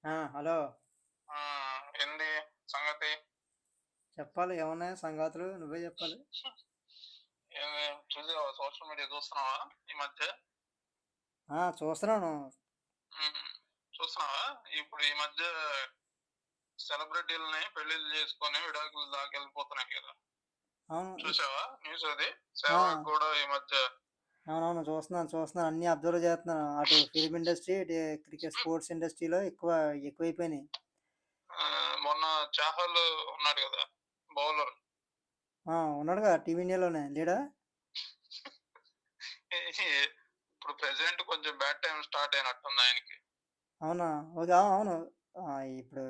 Hello. ఆ! ఏంది సంగతి? చెప్పాలి, ఏమున్నాయి సంగతులు? నువ్వే చెప్పాలి. ఏమి చూసావా? సోషల్ మీడియా చూస్తున్నావా ఈ మధ్య? చూస్తున్నాను. హ్మ్. చూస్తున్నావా? ఇప్పుడు ఈ మధ్య సెలబ్రిటీలని పెళ్లిళ్ళు చేసుకొని విడాకుల దాకా వెళ్ళిపోతున్నాయి కదా! అవును. చూసావా న్యూస్ అది? ఆ, సేవాగ్ కూడా ఈ మధ్య అవునవును, చూస్తున్నాను, అన్ని అబ్జర్వ్ చేస్తున్నాను. అటు ఫిలిం ఇండస్ట్రీ, ఇటు క్రికెట్ స్పోర్ట్స్ ఇండస్ట్రీలో ఎక్కువైపోయినాయి. మొన్న చాహల్ ఉన్నాడు కదా బౌలర్. ఉన్నాడుగా టీవీ ఇండియాలోనే లేడా? ఇప్పుడు ప్రెసెంట్ కొంచెం బ్యాడ్ టైం స్టార్ట్ అయినట్టుంది ఆయనకి. అవునా? ఓకే, అవును. ఇప్పుడు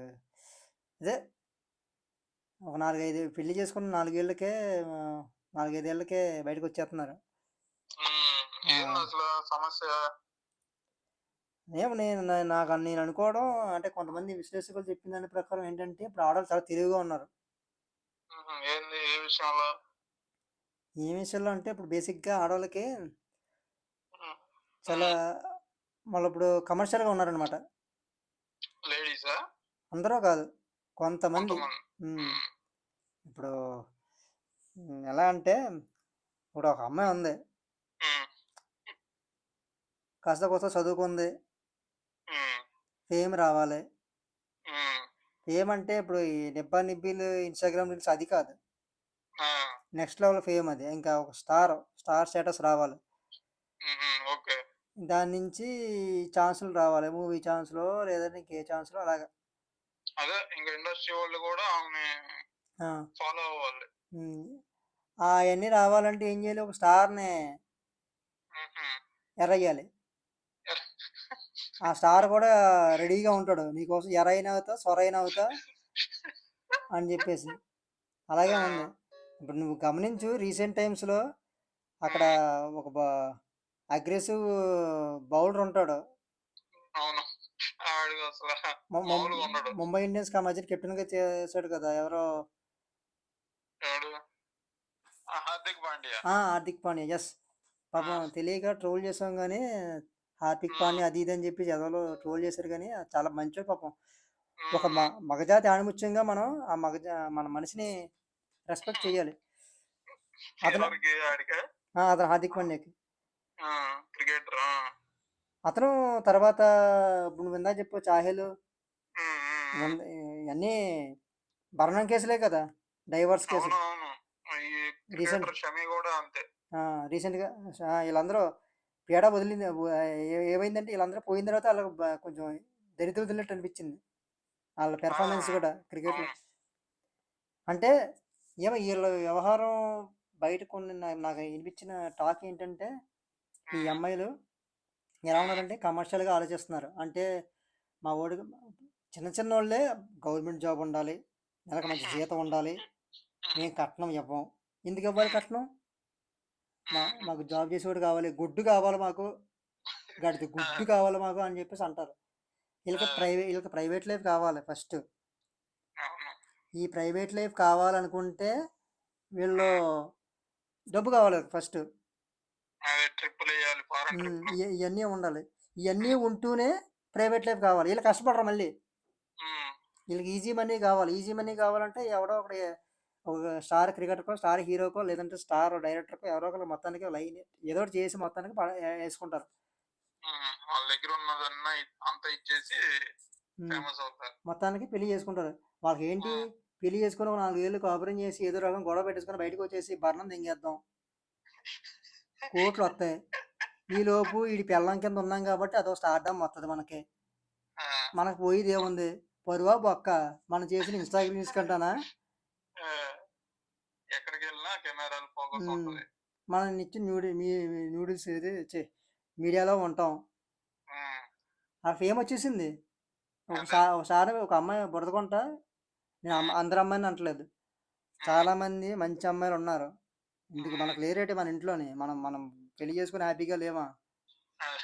అదే ఒక నాలుగైదు పెళ్లి చేసుకున్న నాలుగేళ్లకే, ఆ, నాలుగైదేళ్లకే బయటకు వచ్చేస్తున్నారు. ఏంది అసలు సమస్య? నేను అనుకోవడం, అంటే కొంతమంది విశ్లేషకులు చెప్పిన దాని ప్రకారం ఏంటంటే ఇప్పుడు ఆడవాళ్ళు చాలా తెలివిగా ఉన్నారు. ఏంది ఏ విషయంలో? ఏ విషయంలో అంటే ఇప్పుడు బేసిక్గా ఆడవాళ్ళకి హ్మ్. చాలా, వాళ్ళు ఇప్పుడు కమర్షియల్గా ఉన్నారనమాట. లేడీసా? అందరూ కాదు, కొంతమంది. కొంతమంది. ఉమ్, హ్మ్. ఇప్పుడు ఎలా అంటే, ఇప్పుడు ఒక అమ్మాయి ఉంది, హ్మ్. కాస్త కోస్త చదువుకుంది, హ్మ్. ఫేమ్ రావాలి. హ్మ్. ఫేమ్ అంటే ఇప్పుడు ఈ నిబ్బా నిబ్బీలు ఇన్స్టాగ్రామ్ రీల్స్ అది కాదు, ఆ! Next level fame. అది ఇంకా ఒక స్టార్ స్టేటస్ రావాలి. హుహు. ఓకే. దాని నుంచి ఛాన్సులు రావాలి, మూవీ ఛాన్స్లో లేదంటే ఇంకే ఛాన్స్లో అలాగా. అదే ఇంక ఇండస్ట్రీ వాళ్ళు గూడా ఆమెని ఆ, ఫాలో అవ్వాలి. అవన్నీ రావాలంటే ఏం చేయాలి? ఒక స్టార్ని హుహు. ఎరయ్యాలి. ఆ స్టార్ కూడా రెడీగా ఉంటాడు, నీకోసం ఎరైనా అవుతా సొరైన అవుతా అని చెప్పేసి. అలాగే ఉంది. ఆ! ఇప్పుడు నువ్వు గమనించు, రీసెంట్ టైమ్స్లో అక్కడ హ్మ్. ఒక అగ్రెసివ్ బౌలర్ ఉంటాడు. అవును. ఆడు అసల ము- ము- మామూలుగా ఉండడు. ముంబై ఇండియన్స్కి ఆ మధ్య కెప్టెన్గా చేశాడు కదా, ఎవరో. ఎవడు? హార్దిక్ పాండ్యా. హార్దిక్ పాండ్యా, ఎస్. ఆ! పాపం తెలియక ట్రోల్ చేసాం కానీ, హార్దిక్ హ్మ్. పాండ్యా అది ఇది అని చెప్పి ఎవరో ట్రోల్ చేశారు కానీ, అది చాలా మంచోడు పాపం. ఒక హ్మ్. మగజాతి ఆణిముత్యంగా మనం మన మనిషిని రెస్పెక్ట్ చేయాలి. అతను ఎవరికి ఆడికా? అతను హార్దిక్ పాండ్యాకి. ఆ! క్రికెటర్. ఆ! అతను తర్వాత ఇప్పుడు నువ్వు ఇందాక చెప్పు చాహెల్, హ్మ్. హ్మ్. హ్మ్. ఇవన్నీ భరణం కేసులే కదా, డైవర్స్ కేసులు. అవునవును. ఈ రీసెంట్ క్రికెటర్ షమి గూడా అంతే. రీసెంట్గా వీళ్ళందరూ పీడ వదిలింది. ఏమైందంటే వీళ్ళందరూ పోయిన తర్వాత వాళ్ళకి కొంచెం దరిద్రం వదిలినట్టు అనిపించింది, వాళ్ళ ఆ! పెర్ఫార్మెన్స్ కూడా క్రికెట్లో. అవును. అంటే ఏమో వీళ్ళ వ్యవహారం బయట కొన్ని నాకు వినిపించిన టాక్ ఏంటంటే, ఈ హ్మ్. అమ్మాయిలు ఎలా హ్మ్. ఉన్నారంటే కమర్షియల్గా ఆలోచిస్తున్నారు. అంటే మా వాడికి చిన్న చిన్న వాళ్ళే గవర్నమెంట్ జాబ్ ఉండాలి, నెలకు మంచి హుహు. జీతం ఉండాలి, హ్మ్. మేము కట్నం ఇవ్వం. ఎందుకు ఇవ్వాలి హ్మ్. కట్నం? హుహు. మాకు జాబ్ చేసేవాడు కావాలి, గుడ్డు కావాలి మాకు, గడిది ఆ! గుడ్డు కావాలి మాకు అని చెప్పేసి అంటారు. ఆ! వీళ్ళకి ప్రైవేట్ లైఫ్ కావాలి ఫస్ట్. అవును. ఈ ప్రైవేట్ లైఫ్ కావాలనుకుంటే వీళ్ళు హ్మ్. డబ్బు కావాలి ఫస్ట్. అదే ట్రిప్పులెయ్యాలి. ఫారెన్ ట్రిప్పులు. ఇవన్నీ ఉండాలి. ఇవన్నీ హ్మ్. ఉంటూనే ప్రైవేట్ లైఫ్ కావాలి. వీళ్ళు కష్టపడరు మళ్ళీ. హ్మ్. వీళ్ళకి ఈజీ మనీ కావాలి. ఈజీ మనీ కావాలంటే ఎవడో ఒకటి, ఒక స్టార్ క్రికెటర్కో, స్టార్ హీరోకో, లేదంటే స్టార్ డైరెక్టర్కో ఎవరో ఒకరు మొత్తానికి లైన్ ఏదో ఒకటి చేసి మొత్తానికి వేసుకుంటారు. హ్మ్. వాళ్ళ దగ్గర ఉన్నదన్నా అంతా ఇచ్చేసి ఉమ్, ఫేమస్ అవుతారు. మొత్తానికి పెళ్లి చేసుకుంటారు. వాళ్ళకి ఏంటి? హ్మ్. పెళ్లి చేసుకుని ఒక 4 ఏళ్ళు కాపురం చేసి ఏదో రకం గొడవ పెట్టేసుకొని బయటకు వచ్చేసి భరణం దింగేద్దాం, కోట్లు వస్తాయి. ఈలోపు ఈడి పెళ్ళం కింద ఉన్నాం కాబట్టి అదో స్టార్డమ్ వస్తుంది మనకి. ఆ! మనకు పోయేది ఏముంది? పరువా బొక్క? మనం చేసిన ఇన్స్టాగ్రామ్ రీల్స్ కంటానా? ఆ! ఎక్కడికెళ్ళినా కెమెరాలు ఫోకస్ ఉమ్, ఉంటది. మనం నిత్యం నూడిల్స్ ఏది మీడియాలో ఉంటాం. హ్మ్. ఆ ఫేమ్ వచ్చేసింది. అదే. ఒకసారి ఒక అమ్మాయి బురదకుంట, నేను హ్మ్. అందరు అమ్మాయిని అంటలేదు, హ్మ్. చాలామంది మంచి అమ్మాయిలు ఉన్నారు. ఇందుకు హ్మ్. మనకు లేరేటి మన ఇంట్లోని, మనం మనం పెళ్లి చేసుకుని హ్యాపీగా లేమా? అదే.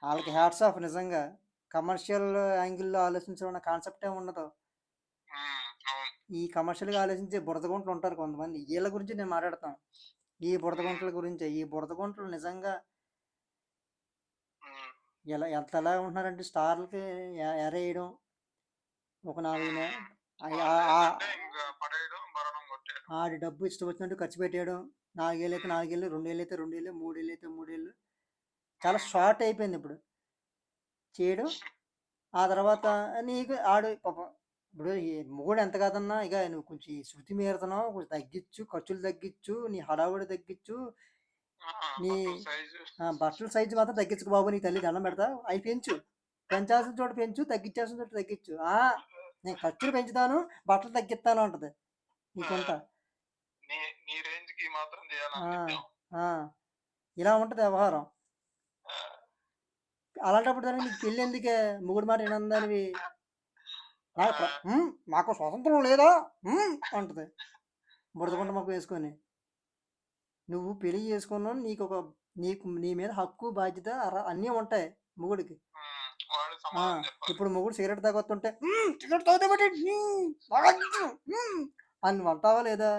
వాళ్ళకి హ్మ్. హ్యాట్స్ ఆఫ్ నిజంగా. కమర్షియల్ యాంగిల్లో ఆలోచించడం అన్న కాన్సెప్ట్ ఏమి ఉండదు. హ్మ్. అవును. ఈ కమర్షియల్గా ఆలోచించే బురదగుంటలు ఉంటారు కొంతమంది, వీళ్ళ గురించి నేను మాట్లాడతాను. ఈ హ్మ్. బురదగుంటల గురించి, ఈ బురదగుంటలు నిజంగా హ్మ్. ఎంతలా ఉంటున్నారంటే స్టార్లకి ఎరేయడం ఒక 4 వాళ్ళేంటంటే ఇంకా పడేయడం భరణం కొట్టేయడం. ఆడి డబ్బు ఇష్టం వచ్చినట్టు ఖర్చు పెట్టేయడం. 4 ఏళ్ళు అయితే 4 ఏళ్ళు, 2 ఏళ్ళు అయితే 2 ఏళ్ళు, 3 ఏళ్ళు అయితే 3 ఏళ్ళు. చాలా షార్ట్ అయిపోయింది ఇప్పుడు చేయడం. ఆ తర్వాత నీకు ఆడు పాపం ఇప్పుడు ఈ మొగుడు ఎంత కాదన్నా ఇక నువ్వు కొంచెం ఈ శృతి మీరుతున్నావు, కొంచెం తగ్గించు, ఖర్చులు తగ్గించు, నీ హడావుడి తగ్గించు, నీ బట్టల సైజు మాత్రం తగ్గించుకు బాబు, నీ తల్లి దండం పెడతా, అవి పెంచు, పెంచాల్సిన చోట పెంచు, తగ్గించాల్సిన చోట తగ్గించు. నేను ఖర్చులు పెంచుతాను, బట్టలు తగ్గిస్తాను అంటది నీకుంటా. నీ రేంజ్ కి మాత్రం చేయాలని ఇలా ఉంటది వ్యవహారం. అలాంటప్పుడు దానికి నీకు పెళ్ళి ఎందుకే, మొగుడు మాట వినందానివి, నాకు స్వాతంత్రం లేదా అంటది బురదకుంట మొక్క వేసుకొని. నువ్వు పెళ్లి చేసుకున్నావు, నీకు నీ మీద హక్కు బాధ్యత అన్నీ ఉంటాయి మొగుడికి. ఇప్పుడు మొగుడు సిగరెట్ తాగొస్తుంటే సిగరెట్ తాగుతాబట్టి అని నువ్వు అంటావా లేదా?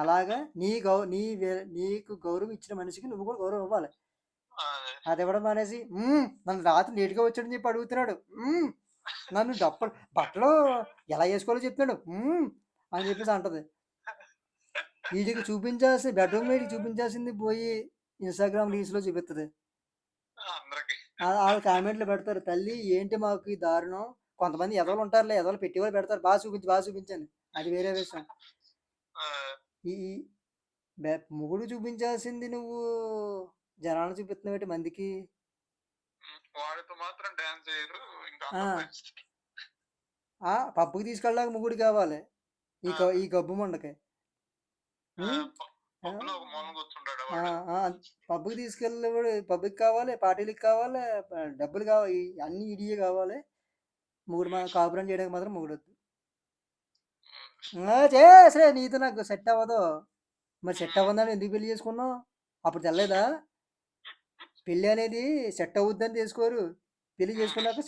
అలాగా నీకు గౌరవం ఇచ్చిన మనిషికి నువ్వు కూడా గౌరవం ఇవ్వాలి. అది ఇవ్వడం మానేసి నన్ను రాత్రి లేటుగా వచ్చాడని చెప్పి అడుగుతున్నాడు, నన్ను బట్టలు ఎలా వేసుకోవాలో చెప్తున్నాడు అని చెప్పేసి అంటది. వీడికి బెడ్రూమ్ వీడికి చూపించాల్సింది పోయి ఇన్స్టాగ్రామ్ రీల్స్లో చూపిస్తుంది. వాళ్ళు కామెంట్లు పెడతారు, తల్లి ఏంటి మాకు ఈ దారుణం. కొంతమంది ఎదవలు ఉంటారులే, ఎదవలు పెట్టేవాళ్ళు పెడతారు, బాగా చూపించండి, అది వేరే విషయం. ఈ మొగుడు చూపించాల్సింది నువ్వు జనాలను చూపిస్తున్నావు మందికి. పబ్బుకి తీసుకెళ్ళాక మొగుడు కావాలి ఈ గబ్బు మొండకి. పబ్బుకి తీసుకెళ్ళేవాడు పబ్బుకి కావాలి, పార్టీలకి కావాలి, డబ్బులు కావాలి, అన్ని ఇడియే కావాలి. మొగుడు కాపురం చేయడానికి మాత్రం మొగుడు వద్దు. చేసే నీతో నాకు సెట్ అవ్వదు. మరి సెట్ అవ్వదని ఎందుకు పెళ్లి చేసుకున్నావు? అప్పుడు తెల్లేదా? పెళ్ళి అనేది సెట్ అవుద్దని చేసుకోరు, పెళ్లి చేసుకున్నాక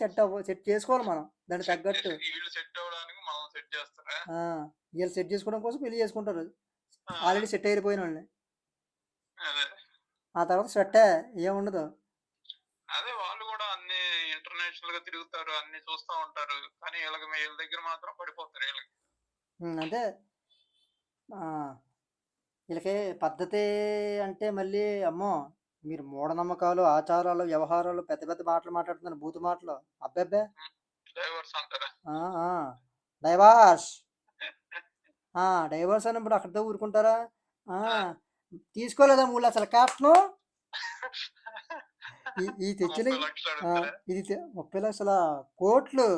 సెట్ చేసుకోవాలి మనం దానికి తగ్గట్టు. వీళ్ళు సెట్ చేసుకోవడం కోసం పెళ్లి చేసుకుంటారు ఆల్రెడీ సెట్ అయిపోయిన వాళ్ళని. ఆ తర్వాత సెట్ ఏముండదు. అదే వాళ్ళు కూడా అన్ని ఇంటర్నేషనల్ గా తిరుగుతారు, అన్ని చూస్తూ ఉంటారు, కానీ వీళ్ళ దగ్గర మాత్రం పడిపోతారు. అంటే వీళ్ళకి పద్ధతి అంటే మళ్ళీ అమ్మో, మీరు మూఢనమ్మకాలు, ఆచారాలు, వ్యవహారాలు, పెద్ద పెద్ద మాటలు మాట్లాడుతున్నారు, బూతు మాటలు. అబ్బాబ్బే డైవర్స్ డైవర్స్ అన్నప్పుడు అక్కడితో ఊరుకుంటారా? తీసుకోలేదా 3 లక్షల క్యాప్ను? ఈ తెచ్చిన ఇది 30 లక్షల కోట్లు,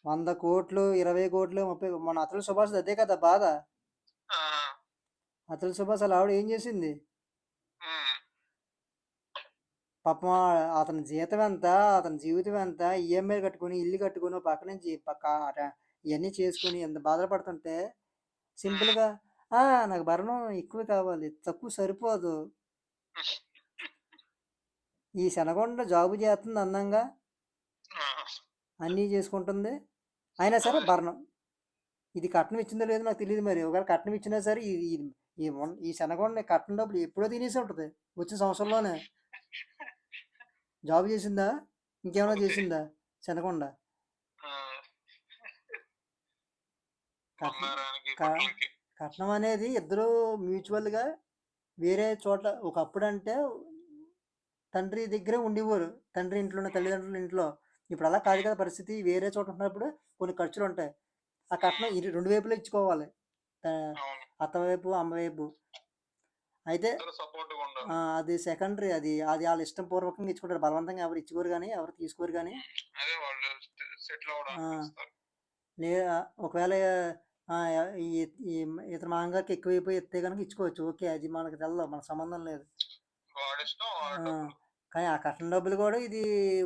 100 కోట్లు, 20 కోట్లు, 30. మన అతల సుభాష్ అదే కదా బాధ. అతల సుభాష్ అలా ఆవిడ ఏం చేసింది పాపం? అతని జీతం ఎంత, అతని జీవితం ఎంత, ఈఎంఐ కట్టుకుని, ఇల్లు కట్టుకుని, పక్క నుంచి ఇవన్నీ చేసుకుని ఎంత బాధపడుతుంటే సింపుల్గా నాకు భరణం ఎక్కువ కావాలి, తక్కువ సరిపోదు. ఈ శనగొండ జాబు చేస్తుంది అందంగా, అన్నీ చేసుకుంటుంది, అయినా సరే భరణం. ఇది కట్నం ఇచ్చిందో లేదో నాకు తెలియదు. మరి ఒకవేళ కట్నం ఇచ్చినా సరే ఈ శనగొండ కట్నం డబ్బులు ఎప్పుడో తినేసి ఉంటుంది వచ్చిన సంవత్సరంలోనే. జాబ్ చేసిందా, ఇంకేమైనా చేసిందా శనగొండ? కట్నం అనేది ఇద్దరు మ్యూచువల్గా వేరే చోట్ల. ఒకప్పుడు అంటే తండ్రి దగ్గరే ఉండేవారు, తండ్రి ఇంట్లోనే, తల్లిదండ్రుల ఇంట్లో. ఇప్పుడు అలా కాదు కదా పరిస్థితి. వేరే చోట ఉన్నప్పుడు కొన్ని ఖర్చులు ఉంటాయి. ఆ కట్నం 2 వైపులో ఇచ్చుకోవాలి, అత్త వైపు, అమ్మ వైపు. అయితే అది సెకండరీ, అది వాళ్ళ ఇష్టం పూర్వకంగా ఇచ్చుకుంటారు, బలవంతంగా ఎవరు ఇచ్చుకోరు కానీ, ఎవరు తీసుకోరు కానీ. ఒకవేళ ఇతర మామగారికి ఎక్కువైపోయి ఎత్తే కనుక ఇచ్చుకోవచ్చు, ఓకే, అది మనకు తెల్లదు, మనకు సంబంధం లేదు. కానీ ఆ కట్నం డబ్బులు కూడా ఇది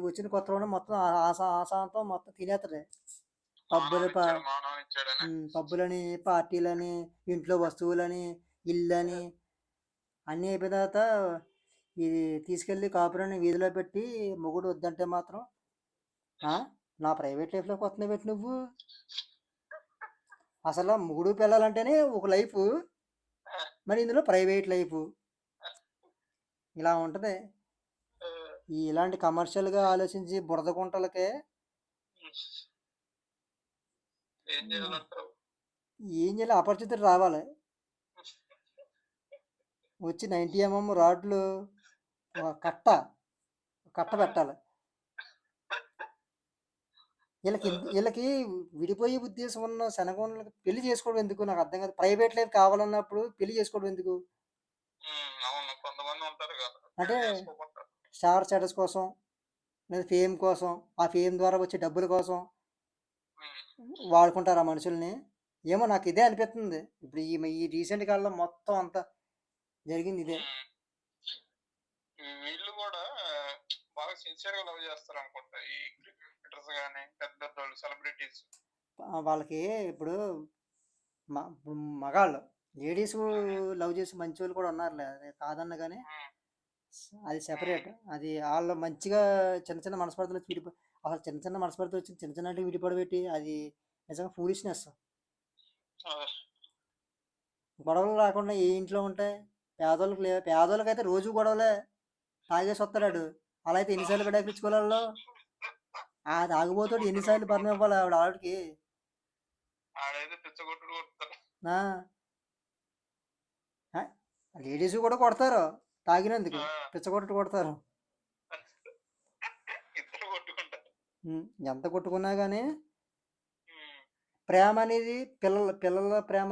వచ్చిన కొత్తలోనే మొత్తం ఆశాంతం మొత్తం తినేస్తాడు. పబ్బులని, పార్టీలని, ఇంట్లో వస్తువులని, ఇల్లని అన్నీ అయిపోయిన తర్వాత ఇది తీసుకెళ్ళి కాపురాన్ని వీధిలో పెట్టి మొగుడు వద్దంటే మాత్రం నా ప్రైవేట్ లైఫ్లోకి వస్తున్నాయి పెట్టి నువ్వు. అసలు మొగుడు పిల్లలంటేనే ఒక లైఫ్, మరి ఇందులో ప్రైవేట్ లైఫ్ ఇలా ఉంటుంది. ఇలాంటి కమర్షియల్గా ఆలోచించి బురద గుంటలకే ఏం చేయాలంటావు? ఏం చేయాలి, అపరిచితుడు రావాలి, వచ్చి 90 mm రాడ్లు ఒక కట్ట పెట్టాలి. వీళ్ళకి విడిపోయే ఉద్దేశం ఉన్న శనగోళ్ళకి పెళ్లి చేసుకోవడం ఎందుకు నాకు అర్థం కాదు. ప్రైవేట్ లైఫ్ కావాలన్నప్పుడు పెళ్లి చేసుకోవడం ఎందుకు? అవును, కొంతమంది ఉంటారు కదా అంటే పెళ్లి చేసుకోకుండా. స్టార్ స్టేటస్ కోసం, లేదా ఫేమ్ కోసం, ఆ ఫేమ్ ద్వారా వచ్చే డబ్బుల కోసం వాడుకుంటారు ఆ మనుషుల్ని. ఏమో నాకు ఇదే అనిపిస్తుంది. ఇప్పుడు ఈ రీసెంట్ కాలంలో మొత్తం అంతా జరిగింది ఇదే. వీళ్ళు కూడా బాగా సిన్సియర్ గా లవ్ చేస్తారు అనుకుంటా, ఈ క్రికెటర్స్ కానీ పెద్ద పెద్ద వాళ్ళు సెలబ్రిటీస్. వాళ్ళకి ఇప్పుడు మగాళ్ళు లేడీస్ లవ్ చేసి మంచి వాళ్ళు కూడా ఉన్నారులే, అది కాదన్న కానీ అది సెపరేట్. అది వాళ్ళు మంచిగా చిన్న చిన్న మనస్పర్ధలు వచ్చి అసలు చిన్న చిన్న మనస్పర్ధలు వచ్చి చిన్న చిన్న విడిపడబెట్టి అది నిజంగా ఫూలిష్నెస్. గొడవలు రాకుండా ఏ ఇంట్లో ఉంటాయి? పేదోళ్ళకైతే రోజు గొడవలే, తాగేసి వస్తాడు. అలా అయితే ఎన్నిసార్లు పడేపించుకోవాలో. ఆ తాగుబోతాడు ఎన్నిసార్లు భరణం ఇవ్వాలి ఆవిడకి. లేడీస్ కూడా కొడతారు తాగినందుకు, పిచ్చగొట్టు కొడతారు. ఎంత కొట్టుకున్నా కానీ ప్రేమ అనేది పిల్లల ప్రేమ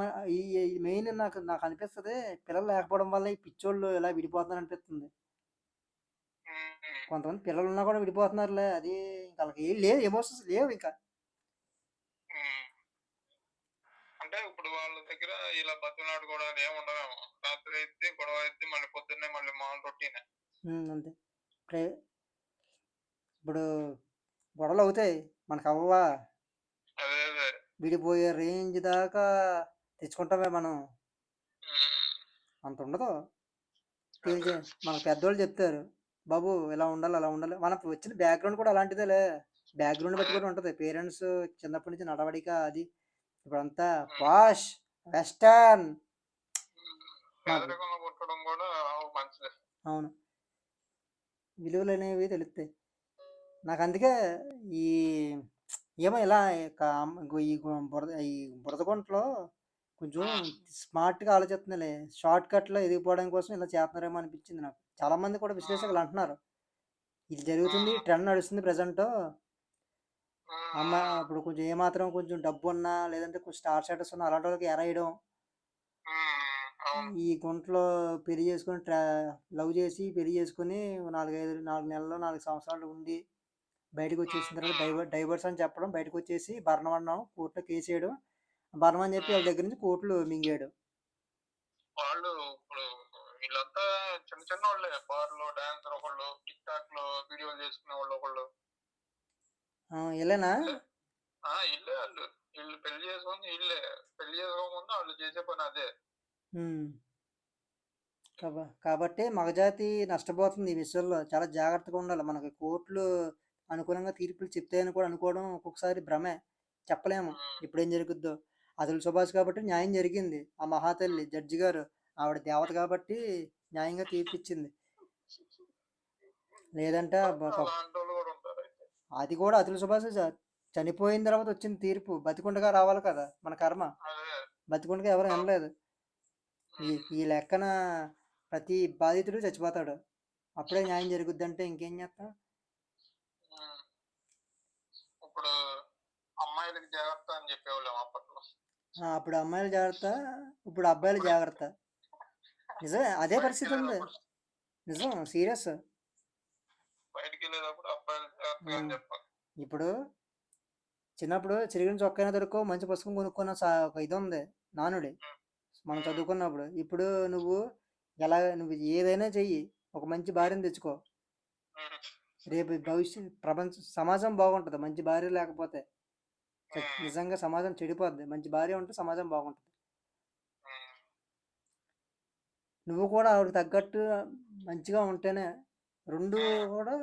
మెయిన్. నాకు అనిపిస్తుంది పిల్లలు లేకపోవడం వల్ల ఈ పిచ్చోళ్ళు ఇలా విడిపోతున్నారు అనిపిస్తుంది. కొంతమంది పిల్లలు ఉన్నా కూడా విడిపోతున్నారులే, అది ఇంకా వాళ్ళకి ఏం లేదు, ఎమోషన్స్ లేవు ఇంకా. అంటే ఇప్పుడు వాళ్ళ దగ్గర ఇలా బతునాడుకోవడాలు ఏమి ఉండవేమో, రాత్రి అయితే గొడవ అయితే మళ్ళీ పొద్దున్నే మళ్ళీ మామూలు రొటీనే అంతే. ఇప్పుడు గొడవలు అవుతాయి, మనకు అవ్వవా? విడిపోయే రేంజ్ దాకా తెచ్చుకుంటామే మనం, అంత ఉండదు. మనకు పెద్దోళ్ళు చెప్తారు బాబు ఇలా ఉండాలి అలా ఉండాలి. మనకు వచ్చిన బ్యాక్గ్రౌండ్ కూడా అలాంటిదేలే, బ్యాక్గ్రౌండ్ బట్టి కూడా ఉంటుంది. పేరెంట్స్ చిన్నప్పటి నుంచి నడవడిక అది ఇప్పుడంతా వాష్ వెస్టర్న్. అవును, విలువలు అనేవి తెలుస్తాయి నాకు. అందుకే ఈ ఏమో ఇలా ఈ బురద గుంటలో కొంచెం స్మార్ట్గా ఆలోచిస్తున్నాలే, షార్ట్ కట్లో ఎదిగిపోవడం కోసం ఇలా చేస్తున్నారేమో అనిపించింది నాకు. చాలా మంది కూడా విశ్లేషకులు అంటున్నారు ఇది జరుగుతుంది, ట్రెండ్ నడుస్తుంది ప్రజెంట్. ఇప్పుడు కొంచెం ఏమాత్రం కొంచెం డబ్బు ఉన్నా లేదంటే కొంచెం స్టార్ స్టేటస్ ఉన్నా అలాంటి వాళ్ళకి ఎరేయడం, ఈ గుంటలో పెళ్లి చేసుకొని లవ్ చేసి పెళ్లి చేసుకుని 4 నెలలు 4 సంవత్సరాలు ఉండి బయటకు వచ్చేసిన తర్వాత డైవర్స్ అని చెప్పడం, బయటకు వచ్చేసి భరణం కోర్టులో కేసు వేయడం, భరణం అని చెప్పి వాళ్ళ దగ్గర నుంచి కోర్టులు మింగాడు. వాళ్ళు ఇప్పుడు వీళ్ళంతా చిన్న చిన్న వాళ్ళే, బార్లో డాన్సర్ ఒకళ్ళు, టిక్ టాక్ లో వీడియోలు చేసుకునే వాళ్ళు ఒకళ్ళు. ఇల్లేనా? ఇల్లే వాళ్ళు. వీళ్ళు పెళ్లి చేసుకుని ఇల్లే, పెళ్లి చేసుకోకముందు వాళ్ళు చేసే పని అదే. కాబట్టి మగజాతి నష్టపోతుంది ఈ విషయంలో. చాలా జాగ్రత్తగా ఉండాలి. మనకి కోర్టులు అనుకూలంగా తీర్పులు చెప్తాయని కూడా అనుకోవడం ఒక్కొక్కసారి భ్రమే, చెప్పలేము ఇప్పుడేం జరుగుద్దో. అతుల్ సుభాష్ కాబట్టి న్యాయం జరిగింది. ఆ మహాతల్లి జడ్జి గారు ఆవిడ దేవత కాబట్టి న్యాయంగా తీర్పిచ్చింది. లేదంటే అది కూడా అతుల్ సుభాష్ చనిపోయిన తర్వాత వచ్చిన తీర్పు, బతికుండగా రావాలి కదా మన కర్మ. బతికుండగా ఎవరు వినలేదు. ఈ లెక్కన ప్రతి బాధితుడు చచ్చిపోతాడు, అప్పుడే న్యాయం జరుగుద్ది. అంటే ఇంకేం చేస్తాం. ఇప్పుడు అమ్మాయిలకి జాగ్రత్త అని చెప్పేవాళ్ళం అప్పట్లో. అప్పుడు అమ్మాయిలు జాగ్రత్త, ఇప్పుడు అబ్బాయిలు జాగ్రత్త. నిజమే, అదే పరిస్థితి ఉంది. నిజం, సీరియస్. ఇప్పుడు చిన్నప్పుడు చిరిగిన చొక్కైనా దొరుకో మంచి పుస్తకం కొనుక్కున్న ఒక ఇది ఉంది నానుడి మనం చదువుకున్నప్పుడు. ఇప్పుడు నువ్వు ఏదైనా చెయ్యి, ఒక మంచి భార్యను తెచ్చుకో, రేపు సమాజం బాగుంటుంది. మంచి భార్య లేకపోతే నిజంగా సమాజం చెడిపోద్ది. మంచి భార్య ఉంటే సమాజం బాగుంటుంది. నువ్వు కూడా ఆవిడకి తగ్గట్టు మంచిగా ఉంటేనే, రెండు కూడా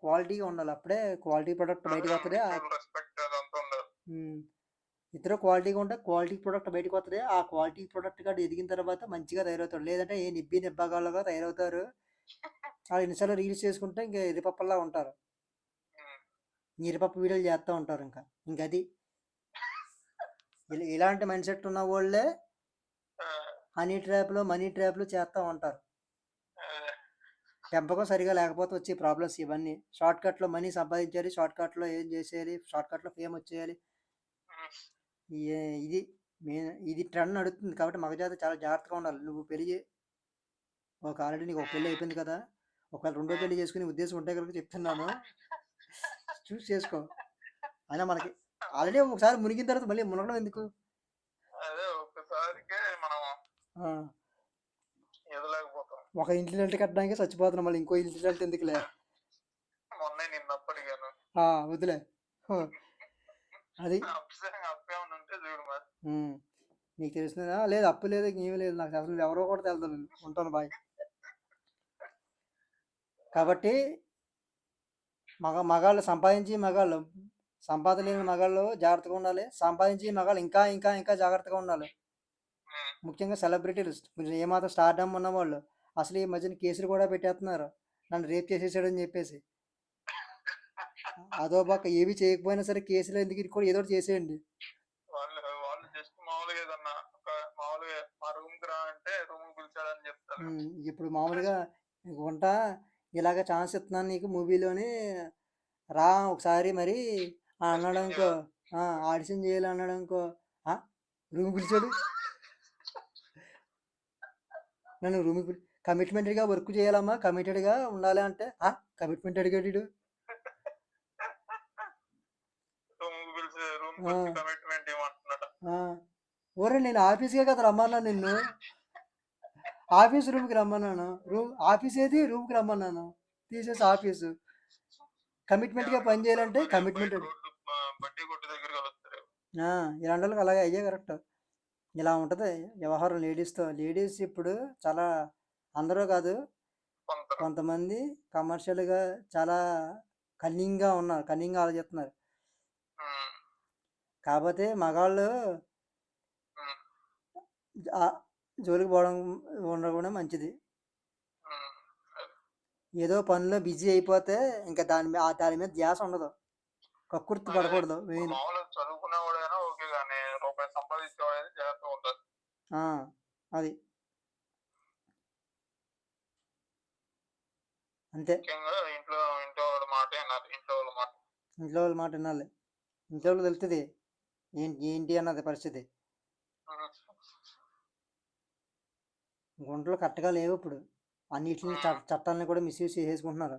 క్వాలిటీగా ఉండాలి. అప్పుడే క్వాలిటీ ప్రొడక్ట్ బయటకు వస్తుంది. ఇద్దరు క్వాలిటీగా ఉంటే క్వాలిటీ ప్రొడక్ట్ బయటకు వస్తుంది. ఆ క్వాలిటీ ప్రొడక్ట్ కూడా ఎదిగిన తర్వాత మంచిగా తయారవుతాడు. లేదంటే ఏ నిబ్బగాళ్ళగా తయారవుతారు. వాళ్ళు ఎన్నిసార్లు రీల్స్ చేసుకుంటే ఇంకా ఎరిపప్పల్లా ఉంటారు. ఎరిపప్పు వీడియోలు చేస్తూ ఉంటారు. ఇంకా అది ఇలాంటి మైండ్ సెట్ ఉన్న వాళ్ళే మనీ ట్రాప్లు చేస్తూ ఉంటారు. పెంపకం సరిగా లేకపోతే వచ్చే ప్రాబ్లమ్స్ ఇవన్నీ. షార్ట్ కట్లో మనీ సంపాదించాలి, షార్ట్ కట్లో ఏం చేసేయాలి, షార్ట్ కట్లో ఫేమ్ వచ్చేయాలి. ఇది ఇది ట్రెండ్ నడుస్తుంది. కాబట్టి మగజాతి చాలా జాగ్రత్తగా ఉండాలి. నువ్వు పెళ్లి ఆల్రెడీ నీకు ఒక పెళ్ళి అయిపోయింది కదా, ఒకవేళ రెండో పెళ్లి చేసుకునే ఉద్దేశం ఉంటే కనుక చెప్తున్నాను, చూస్ చేసుకో. అయినా మనకి ఆల్రెడీ ఒకసారి మునిగిన తర్వాత మళ్ళీ మునగడం ఎందుకు? అదే ఒకసారికే మనం ఎదలేకపోతాం. ఒక ఇంటి కట్టడానికి చచ్చిపోతున్నాం, మళ్ళీ ఇంకో ఇంటి ఎందుకులే. మొన్న నిన్నప్పటిగాను వదిలే. అది ఉంటే చూడు మరి. నీకు తెలిసిందా? లేదు, అప్పు లేదు, ఏమీ లేదు, నాకు అసలు ఎవరో కూడా తెలుసు. ఉంటాను, బాయ్. కాబట్టి మగాళ్ళు సంపాదన లేని మగాళ్ళు జాగ్రత్తగా ఉండాలి. సంపాదించి మగాళ్ళు ఇంకా ఇంకా ఇంకా జాగ్రత్తగా ఉండాలి. ముఖ్యంగా సెలబ్రిటీలు ఏమాత్రం స్టార్డమ్ ఉన్నవాళ్ళు అసలు ఈ మధ్యన కేసులు కూడా పెట్టేస్తున్నారు, నన్ను రేప్ చేసేసాడని చెప్పేసి. అదో పక్క ఏవి చేయకపోయినా సరే కేసులు ఎందుకు ఇరుక్కోవడం, ఏదో ఒకటి చేసేయండి. ఇప్పుడు మామూలుగా ఉంటా ఇలాగ ఛాన్స్ ఇస్తున్నాను నీకు మూవీలోని రా ఒకసారి మరి అన్నాడు అనుకో, ఆడిషన్ చేయాలి అన్నాడు అనుకో, రూమ్ పిలిచాడు, నన్ను రూమ్ కమిట్మెంట్గా వర్క్ చేయాలమ్మా, కమిటెడ్గా ఉండాలి అంటే కమిట్మెంట్ అడిగాడు. ఓరే నేను ఆఫీస్కే కదా రమ్మన్నా, నిన్ను ఆఫీస్ రూమ్కి రమ్మన్నాను. ఆఫీస్ ఏది, రూమ్కి రమ్మన్నాను, తీసేసి ఆఫీసు. కమిట్మెంట్గా పని చేయాలంటే కమిట్మెంట్. ఇలాంటి వాళ్ళకి అలాగే అయ్యే కరెక్ట్. ఇలా ఉంటుంది వ్యవహారం లేడీస్తో. లేడీస్ ఇప్పుడు చాలా, అందరూ కాదు, కొంతమంది కమర్షియల్గా చాలా కన్నింగ్గా ఉన్నారు, కన్నింగ్గా ఆలోచిస్తున్నారు. కాకపోతే మగాళ్ళు జోలికి పోవడం ఉండడం మంచిది. ఏదో పనిలో బిజీ అయిపోతే ఇంకా దాని మీద ధ్యాస ఉండదు, కక్కుర్తి పడకూడదు. మెయిన్ అది అంతే. ఇంట్లో వాళ్ళ మాట వినాలి. ఇంట్లో వాళ్ళు తెలుస్తుంది ఏంటి అన్నది పరిస్థితి. గుంటలు కరెక్ట్గా లేవు ఇప్పుడు, అన్నిటిని చట్టాలను కూడా మిస్యూజ్ చేసేసుకుంటున్నారు.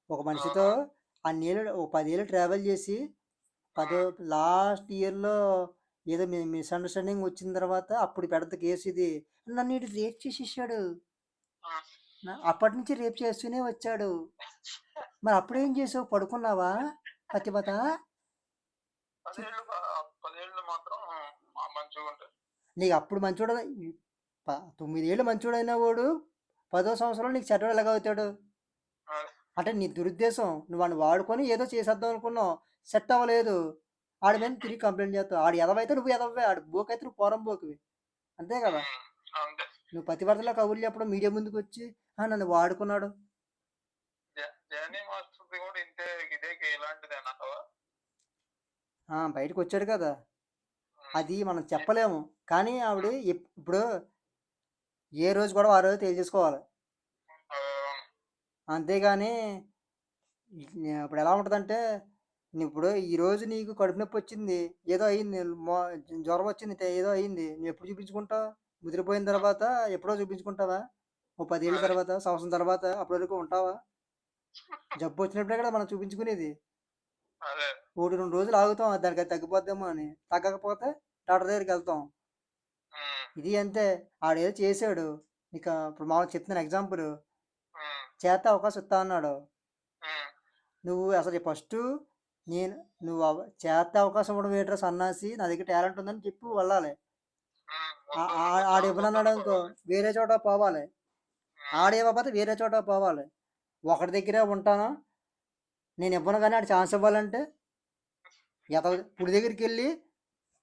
ఒక మనిషితో అన్నేళ్ళు 10 ఏళ్ళు ట్రావెల్ చేసి లాస్ట్ ఇయర్లో ఏదో మిస్అండర్స్టాండింగ్ వచ్చిన తర్వాత అప్పుడు పెద్ద కేసు ఇది, నన్ను ఇటు రేప్ చేసేసాడు, అప్పటి నుంచి రేప్ చేస్తూనే వచ్చాడు. మరి అప్పుడేం చేసావు, పడుకున్నావా పతిపత? నీకు అప్పుడు మంచోడు, 9 ఏళ్ళు మంచోడైన వాడు 10వ సంవత్సరంలో నీకు చెడ్డోడు ఎలాగవుతాడు? అంటే నీ దురుద్దేశం, నువ్వు వాడిని వాడుకొని ఏదో చేసేద్దాం అనుకున్నావు, సెట్ అవ్వలేదు, ఆడి మీద తిరిగి కంప్లైంట్ చేస్తావు. ఆడు ఎదవైతే నువ్వు ఎదవే, ఆడు బోకైతే నువ్వు పోరం బోకువి, అంతే కదా. నువ్వు పతివర్తలో కబుర్లు చెప్పడం, మీడియా ముందుకు వచ్చి నన్ను వాడుకున్నాడు. బయటకు వచ్చాడు కదా, అది మనం చెప్పలేము. కానీ ఆవిడ ఇప్పుడు ఏ రోజు కూడా ఆ రోజు తేల్చేసుకోవాలి, అంతేగాని ఇప్పుడు ఎలా ఉంటుందంటే, ఇప్పుడు ఈరోజు నీకు కడుపు నొప్పి వచ్చింది, ఏదో అయింది, జ్వరం వచ్చింది, ఏదో అయింది, నువ్వు ఎప్పుడు చూపించుకుంటావు? ముదిరిపోయిన తర్వాత ఎప్పుడో చూపించుకుంటావా? 10 ఏళ్ళ తర్వాత, సంవత్సరం తర్వాత, అప్పటి వరకు ఉంటావా? జబ్బు వచ్చినప్పుడే కదా మనం చూపించుకునేది. 1-2 రోజులు ఆగుతాం, దానికి అది తగ్గిపోద్దామో అని, తగ్గకపోతే డాక్టర్ దగ్గరికి వెళ్తాం. ఇది అంతే. ఆడేదో చేసాడు, ఇక ఇప్పుడు మామూలు చెప్తున్నాను ఎగ్జాంపుల్, చేస్తే అవకాశం ఇస్తా అన్నాడు. నువ్వు అసలు ఫస్ట్ నువ్వు చేస్తే అవకాశం ఇవ్వడం ఏంట్రా సన్నాసి, నా దగ్గర టాలెంట్ ఉందని చెప్పి వెళ్ళాలి. ఆడు ఇవ్వనన్నాడు అనుకో, వేరే చోట పోవాలి, ఆడేవ్వకపోతే వేరే చోట పోవాలి. ఒకటి దగ్గరే ఉంటాను, నేను ఇవ్వను కానీ ఆడు ఛాన్స్ ఇవ్వాలంటే పుడి దగ్గరికి వెళ్ళి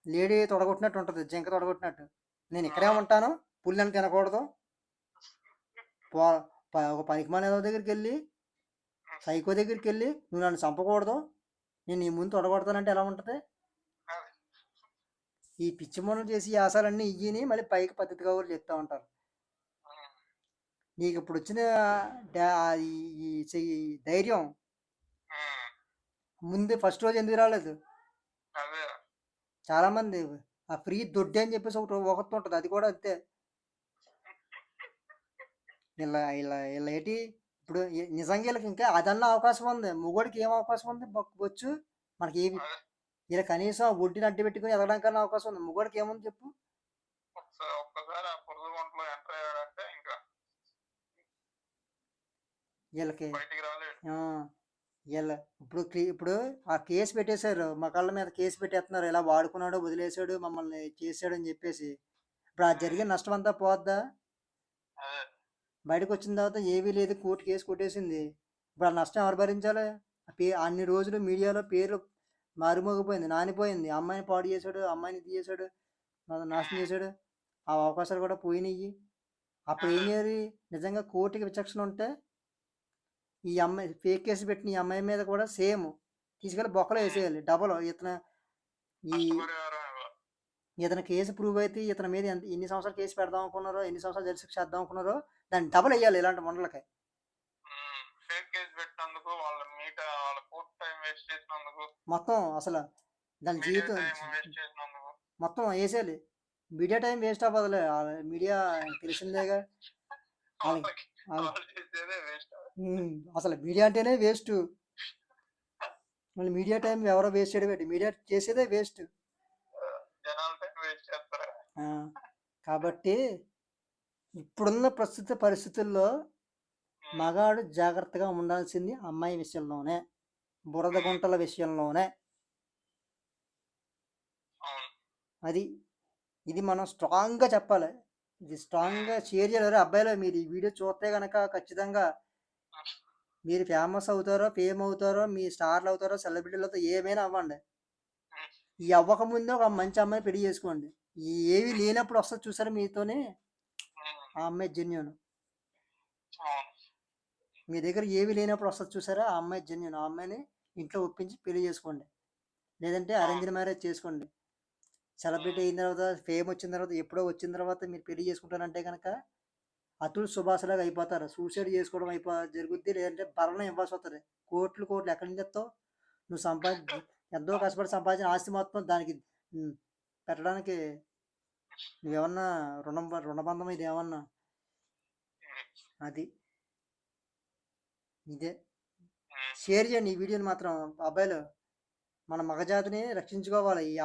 లేడీ తొడగొట్టినట్టు ఉంటుంది, జింక తొడగొట్టినట్టు. నేను ఇక్కడే ఉంటాను, పుల్లని తినకూడదు, ఒక పనికిమాలిన ఏదో దగ్గరికి వెళ్ళి సైకో దగ్గరికి వెళ్ళి నువ్వు నన్ను చంపకూడదు, నేను నీ ముందు తొడగొడతానంటే ఎలా ఉంటుంది? అది. ఈ పిచ్చి మొనలు చేసి ఈ ఆశాలన్నీ ఇయ్యని మళ్ళీ పైకి పద్ధతిగా కూడా చెప్తా ఉంటారు. ఉమ్, నీకు ఇప్పుడు వచ్చిన ఈ ధైర్యం ఉమ్, ముందే ఫస్ట్ రోజు ఎందుకు రాలేదు? అదే. చాలామంది ఆ ఫ్రీ దొడ్డి అని చెప్పేసి ఒకటి ఉంటుంది, అది కూడా అంతే. ఇలా ఏంటి ఇప్పుడు నిజంగా వీళ్ళకి ఇంకా అదన్నా అవకాశం ఉంది. మొగోడికి ఏం అవకాశం ఉంది? వచ్చు మనకి ఏమి అదే. ఇలా కనీసం వడ్డీని అడ్డు పెట్టుకుని ఎదగడానికన్నా అవకాశం ఉంది. మొగోడికి ఏముంది చెప్పు? ఒక్కసారి ఆ పురుగు గుంటలో ఎంటర్ అయ్యాడంటే ఇంకా వీళ్ళకి బయటికి రాలేడు. వీళ్ళ ఇప్పుడు ఆ కేసు పెట్టేశారు, మా కళ్ళ మీద కేసు పెట్టేస్తున్నారు, ఇలా వాడుకున్నాడు, వదిలేశాడు, మమ్మల్ని చేశాడు అని చెప్పేసి. ఇప్పుడు ఆ జరిగిన నష్టం అంతా పోద్దా? అదే. బయటకు వచ్చిన తర్వాత ఏమీ లేదు, కోర్టు కేసు కొట్టేసింది. ఇప్పుడు ఆ నష్టం ఎవరు భరించాలి? అన్ని రోజులు మీడియాలో పేరు మారుమోగిపోయింది, నానిపోయింది. అమ్మాయిని పాడు చేశాడు, అమ్మాయిని ఇది చేశాడు, నాశనం చేశాడు, ఆ అవకాశాలు కూడా పోయినాయి. అప్పుడు ఏం చేయాలి? నిజంగా కోర్టుకి విచక్షణ ఉంటే ఈ అమ్మాయి ఫేక్ కేసు పెట్టిన ఈ అమ్మాయి మీద కూడా సేమ్ తీసుకెళ్ళి బొక్కలో వేసేయాలి. డబల్ ఈ ఇతని కేసు ప్రూవ్ అయితే ఇతని మీద ఎన్ని సంవత్సరాలు కేసు పెడదాం అనుకున్నారో, ఎన్ని సంవత్సరాలు జైలు శిక్ష చేద్దాం అనుకున్నారో దాన్ని డబల్ వేయాలి ఇలాంటి మండలకి. ఫేక్ కేసు పెట్టినందుకు వాళ్ళ కోర్టు టైం వేస్ట్ చేసినందుకు మొత్తం అసలు దాని జీవితం వేస్ట్ చేసినందుకు మొత్తం వేసేయాలి. మీడియా టైం వేస్ట్ అవ్వదులే, మీడియా తెలిసిందేగా. వాళ్ళు చేసేదే వేస్ట్. అసలు మీడియా అంటేనే వేస్ట్. మళ్ళీ మీడియా టైం ఎవరో వేస్ట్ చేయడం ఏంటి? మీడియా చేసేదే వేస్ట్. జనాల టైం వేస్ట్ చేస్తారా? కాబట్టి ఇప్పుడున్న ప్రస్తుత పరిస్థితుల్లో మగాడు జాగ్రత్తగా ఉండాల్సింది అమ్మాయి విషయంలోనే, బురద గుంటల విషయంలోనే. ఇది మనం స్ట్రాంగ్గా చెప్పాలి, ఇది స్ట్రాంగ్గా షేర్ చేయాలి. అబ్బాయిలో మీరు ఈ వీడియో చూస్తే కనుక ఖచ్చితంగా మీరు ఫేమస్ అవుతారో, ఫేమ్ అవుతారో, మీ స్టార్లు అవుతారో, సెలబ్రిటీలతో ఏమైనా అవ్వండి, ఈ అవ్వకముందే ఒక మంచి అమ్మాయిని పెళ్లి చేసుకోండి. ఏవి లేనప్పుడు వస్తుంది చూసారా మీతోనే, ఆ అమ్మాయి జెన్యూన్. మీ దగ్గర ఏవి లేనప్పుడు వస్తుంది చూసారా, ఆ అమ్మాయి జెన్యూన్. ఆ అమ్మాయిని ఇంట్లో ఒప్పించి పెళ్లి చేసుకోండి, లేదంటే అరేంజ్డ్ మ్యారేజ్ చేసుకోండి. సెలబ్రిటీ అయిన తర్వాత, ఫేమ్ వచ్చిన తర్వాత, ఎప్పుడో వచ్చిన తర్వాత మీరు పెళ్లి చేసుకుంటారంటే కనుక అతులు సుభాషలాగా అయిపోతారు. సూసైడ్ చేసుకోవడం జరుగుద్ది, లేదంటే భరణం ఇవ్వాల్సి వస్తుంది. కోట్లు ఎక్కడి నుంచి తెస్తావు? నువ్వు ఎంతో కష్టపడి సంపాదించిన ఆస్తి మొత్తం దానికి పెట్టడానికి నువ్వేమన్నా రుణబంధం ఇది ఏమన్నా? అది ఇదే షేర్ చేయండి ఈ వీడియోని మాత్రం. అబ్బాయిలు మన మగజాతిని రక్షించుకోవాలి, ఈ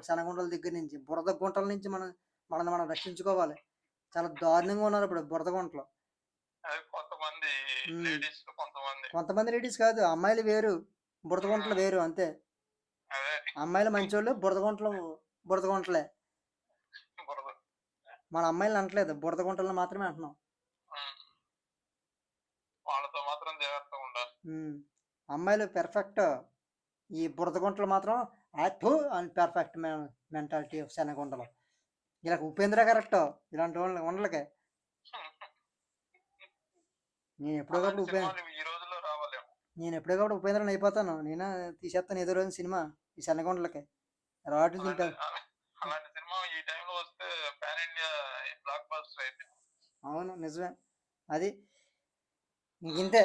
శనగుంటల దగ్గర నుంచి, బురద గుంటల నుంచి మనం రక్షించుకోవాలి. చాలా దారుణంగా ఉన్నారు ఇప్పుడు బురద గుంటలు. కొంతమంది లేడీస్ కాదు, అమ్మాయిలు వేరు, బురద గుంటలు వేరు, అంతే. అమ్మాయిలు మంచోళ్ళు, బురద గుంటలే. మన అమ్మాయిలు అనట్లేదు, బురద గుంటలను మాత్రమే అంటున్నాం. అమ్మాయిలు పెర్ఫెక్ట్, ఈ బురద గుంటలు మాత్రం అండ్ పెర్ఫెక్ట్ మెంటాలిటీ శనగుంటలు. ఇలా ఉపేంద్ర కరెక్ట్, ఇలాంటి వాళ్ళకి ఉండలకే. నేను ఎప్పుడోకప్పుడు ఉపేంద్రని అయిపోతాను, నేను తీసేస్తాను ఏదో రోజు సినిమా ఈ శనగుంటలకి రాటు తింటాను. అవును, నిజమే. అది ఇంతే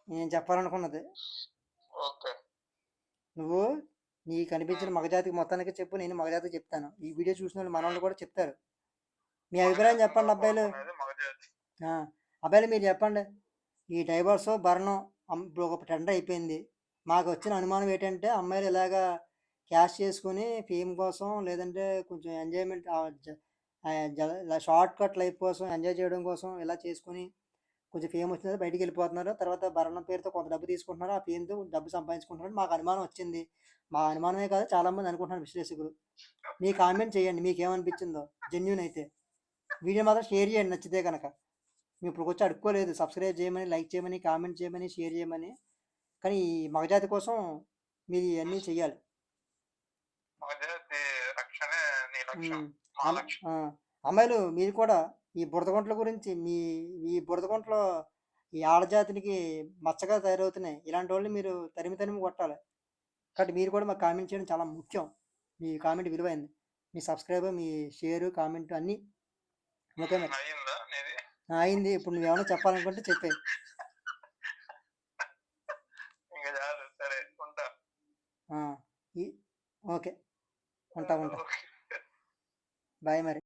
నేను చెప్పాలనుకున్నది. నువ్వు నీకు కనిపించిన మగజాతికి మొత్తానికి చెప్పు, నేను మగజాతికి చెప్తాను. ఈ వీడియో చూసిన వాళ్ళు మన వాళ్ళు కూడా చెప్తారు. మీ అభిప్రాయం చెప్పండి అబ్బాయిలు. అబ్బాయిలు మీరు చెప్పండి. ఈ డైవర్స్ భరణం ఇప్పుడు ఒక ట్రెండ్ అయిపోయింది. మాకు వచ్చిన అనుమానం ఏంటంటే అమ్మాయిలు ఇలాగా క్యాష్ చేసుకుని ఫేమ్ కోసం, లేదంటే కొంచెం ఎంజాయ్మెంట్ షార్ట్ కట్ లైఫ్ కోసం, ఎంజాయ్ చేయడం కోసం ఇలా చేసుకుని కొంచెం ఫేమ్ వచ్చిన బయటికి వెళ్ళిపోతున్నారు. తర్వాత భరణం పేరుతో కొంత డబ్బు తీసుకుంటున్నారు, ఆ ఫేమ్తో డబ్బు సంపాదించుకుంటున్నారు. మాకు అనుమానం వచ్చింది. మా అనుమానమే కాదు, చాలామంది అనుకుంటున్నారు విశ్లేషకులు. మీ కామెంట్ చేయండి, మీకు ఏమనిపించిందో. జెన్యూన్ అయితే వీడియో మాత్రం షేర్ చేయండి నచ్చితే కనుక. మేము ఇప్పుడు వచ్చి అడుక్కోలేదు, సబ్స్క్రైబ్ చేయమని, లైక్ చేయమని, కామెంట్ చేయమని, షేర్ చేయమని. కానీ ఈ మగజాతి కోసం మీరు ఇవన్నీ చెయ్యాలి. అమ్మాయిలు మీరు కూడా ఈ బురదగుంటల గురించి, ఈ బురదగుంటలో ఈ ఆడజాతికి మచ్చగా తయారవుతున్నాయి. ఇలాంటి వాళ్ళని మీరు తరిమి తరిమి కొట్టాలి. కాబట్టి మీరు కూడా మాకు కామెంట్ చేయడం చాలా ముఖ్యం. మీ కామెంట్ విలువైంది. మీ సబ్స్క్రైబ్, మీ షేరు, కామెంట్ అన్నీ ఓకే మరి. అయిందా నీది? అయింది. ఇప్పుడు నువ్వేమన్నా చెప్పాలనుకుంటే చెప్పేయి. ఇంకా చాలు, సరే ఉంటా. ఆ! ఈ ఓకే. ఉంటా. ఓకే. బాయ్ మరి.